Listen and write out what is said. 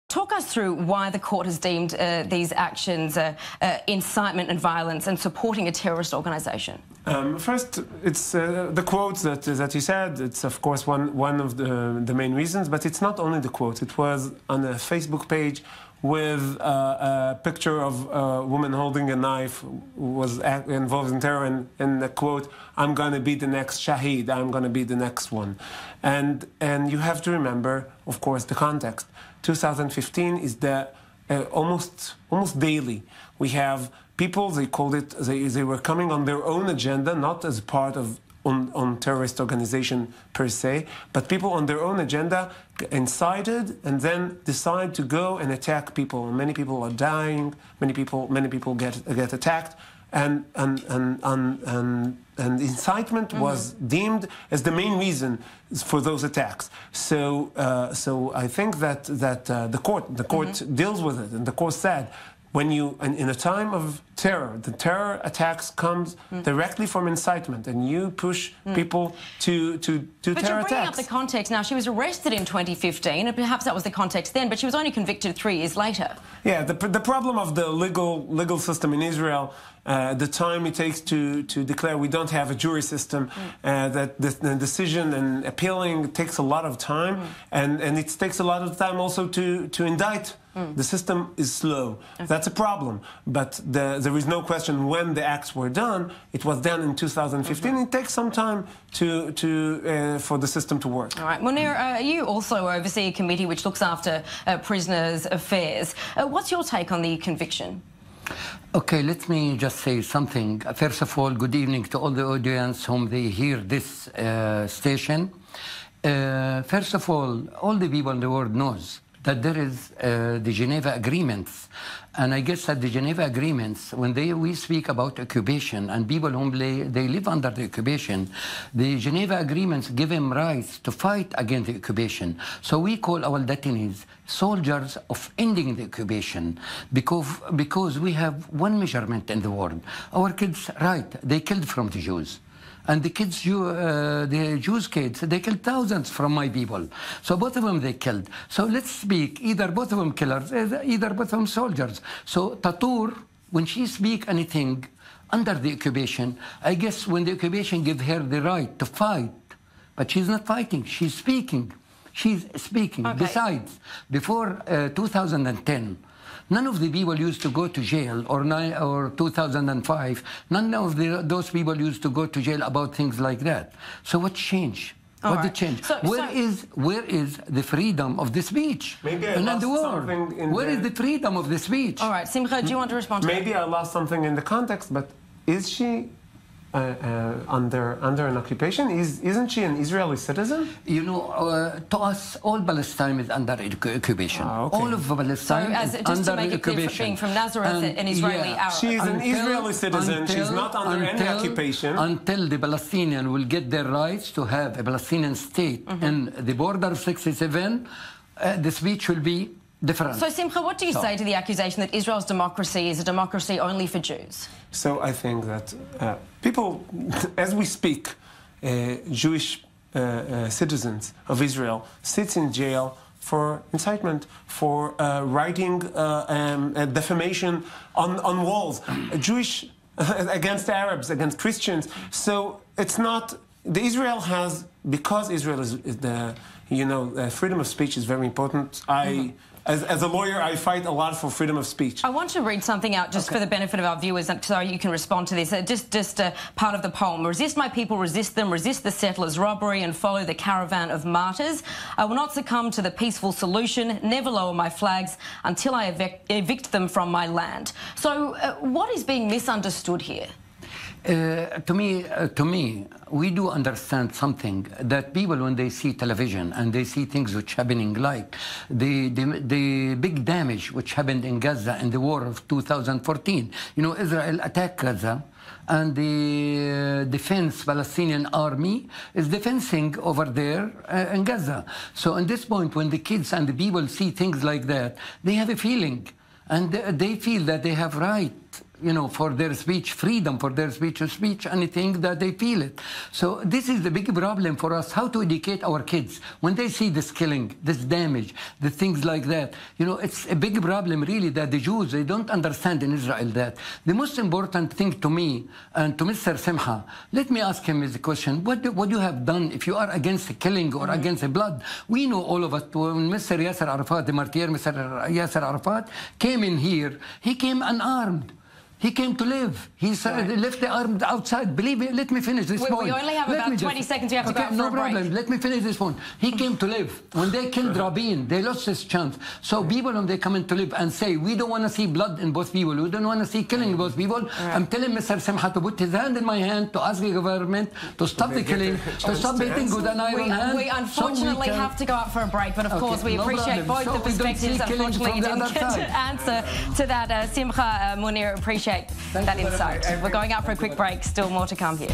Talk us through why the court has deemed these actions incitement and violence and supporting a terrorist organisation. First, it's the quotes that you said. It's of course one of the main reasons, but it's not only the quote. It was on a Facebook page with a picture of a woman holding a knife who was involved in terror, and the quote, "I'm going to be the next Shaheed. I'm going to be the next one," and you have to remember, of course, the context. 2015 is the almost daily we have people. They called it. They were coming on their own agenda, not as part of on terrorist organization per se, but people on their own agenda incited and then decide to go and attack people. Many people are dying. Many people get attacked, and incitement was deemed as the main reason for those attacks. So I think that the court deals with it, and the court said, when you, in a time of terror, the terror attacks comes directly from incitement, and you push people to terror attacks. But you're bringing up the context now. She was arrested in 2015, and perhaps that was the context then, but she was only convicted 3 years later. Yeah, the problem of the legal system in Israel, the time it takes to declare we don't have a jury system, that the decision and appealing takes a lot of time, and it takes a lot of time also to indict. The system is slow. Okay. That's a problem. But there is no question when the acts were done. It was done in 2015. It takes some time for the system to work. All right. Munir, you also oversee a committee which looks after prisoners' affairs. What's your take on the conviction? Okay, let me just say something. First of all, good evening to all the audience whom they hear this station. First of all the people in the world knows that there is the Geneva Agreements. And I guess that the Geneva Agreements, when we speak about occupation and people whom they live under the occupation, the Geneva Agreements give them rights to fight against the occupation. So we call our detainees soldiers of ending the occupation, because we have one measurement in the world. Our kids, right, they killed from the Jews. And the kids, the Jewish kids, they killed thousands from my people. So both of them they killed. So let's speak, either both of them killers, either both of them soldiers. So Tatour, when she speak anything under the occupation, I guess when the occupation give her the right to fight, but she's not fighting, she's speaking. She's speaking. Okay. Besides, before 2010, none of the people used to go to jail, or 2005, none of those people used to go to jail about things like that. So what changed? What did change? Where is the freedom of the speech? Maybe I lost something in Where is the freedom of the speech? All right, Simcha, do you want to respond to that? Maybe I lost something in the context, but is she under an occupation? Isn't she an Israeli citizen? You know, to us, all Palestine is under occupation. Okay. All of Palestine is under just to make it clear, being from Nazareth, an Israeli Arab. She is an Israeli citizen. She's not under any occupation. Until the Palestinians will get their rights to have a Palestinian state in the border of 67, the speech will be different. So, Simcha, what do you say to the accusation that Israel's democracy is a democracy only for Jews? So I think that people, as we speak, Jewish citizens of Israel sit in jail for incitement, for writing defamation on walls, Jewish against Arabs, against Christians. So it's not, Israel has, because Israel is the, freedom of speech is very important. As a lawyer, I fight a lot for freedom of speech. I want to read something out just for the benefit of our viewers, so you can respond to this. Just part of the poem. Resist my people, resist them, resist the settlers' robbery, and follow the caravan of martyrs. I will not succumb to the peaceful solution, never lower my flags until I evict them from my land. So what is being misunderstood here? To me, we do understand something, that people, when they see television and they see things which happening, like the big damage which happened in Gaza in the war of 2014. Israel attacked Gaza, and the Palestinian army is defending over there in Gaza. So at this point, when the kids and the people see things like that, they have a feeling, and they feel that they have right you know, for their speech, freedom for their speech, to speech anything that they feel it. So this is the big problem for us, how to educate our kids. When they see this killing, this damage, the things like that, you know, it's a big problem really that the Jews, they don't understand in Israel that. The most important thing to me and to Mr. Simcha, let me ask him the question, what you have done if you are against the killing or against the blood? We know all of us, when Mr. Yasser Arafat, the martyr, Mr. Yasser Arafat, came in here, he came unarmed. He came to live. He left the arms outside. Believe me, let me finish this point. We only have about 20 seconds. We have to go for a break. No problem. Let me finish this point. He came to live. When they killed Rabin, they lost this chance. So people, when they come in to live and say, we don't want to see blood in both people, we don't want to see killing in both people, I'm telling Mr. Simcha to put his hand in my hand, to ask the government to stop the killing, to stop beating with an iron hand. We unfortunately have to go out for a break, but of course we appreciate both the perspectives. Unfortunately, you didn't get to answer to that. Simcha, Munir, appreciate that insight. We're going out for a quick break. Still more to come here.